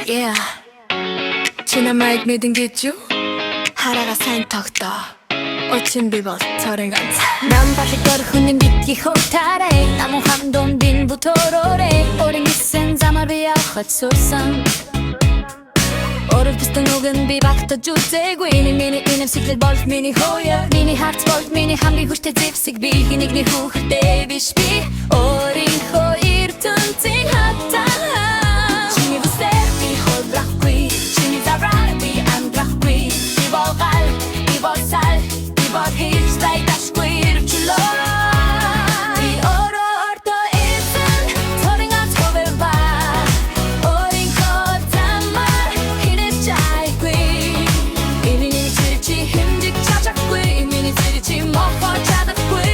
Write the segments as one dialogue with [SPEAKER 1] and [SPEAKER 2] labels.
[SPEAKER 1] Yeah, 지난 말 믿은 게죠? 하라가 산 턱도 어친 비버 저런 간사 난 바식 거를 흔든 빛기 호타래 나무 함동 빈부 토로래 오랜 기센 잠을 비어 헛소상 오를 비슷한 녹은 비박터 주제고 이니 미니 이름 식들 벌 미니 호야 미니 하트 벌 미니 함비 후시대 집식 비기 닉니 후흐 데비시비 오린 호이르 tunting 하타 Jimmy você me roda qui Jimmy Zara me andra qui Ibogal, ibosal, ibogil Stay dash qui irchulo I oro orto isan Toring at hoverba Oring ko tamar Hine jai qui Inini sirichi himdik chachak qui Inini sirichi moho chadat qui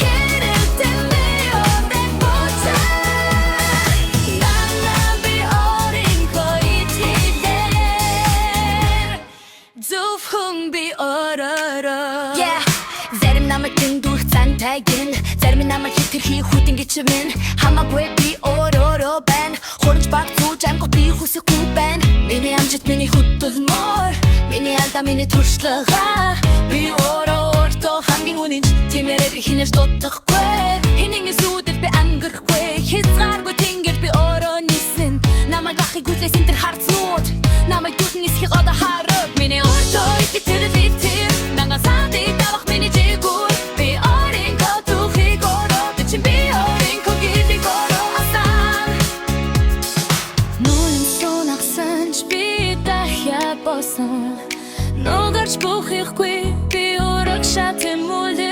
[SPEAKER 1] Giril temi ore bocha Nanabi oring ko itider Zuf hung bi ororo Yeah Зарим намайг дэндүүх цантайгэн Зарим намайг хитэрхий хүтэн гिचвэн Хамаагүй би өөрөөрөө байна Хурамч баг зүүж амгот би хүсэхгүй байна Миний амжилт миний хөдөлмөр Миний алдаа миний туршлага Би өөртөө хамгийн үнэнч Тиймээрээ би хинээс дутахгүй Хинэн эсүүдэл би ангирахгүй Хязгааргүй тэнгэр би өөрөө нисэн Намайг ахыг хүлээс энэ төр харцнууд Намайг дүүхэн эсхийг одоо хараг Миний өөртөө итэр литэр Нанга садыг давах миний жигүүр Би орин ко тухиг ороо Дэчин би орин ко гилиг ороо асан Нүлэн сунахсан ч би дахиад босон Нүгарч бүхэхгүй би ураг шатын мүлдэ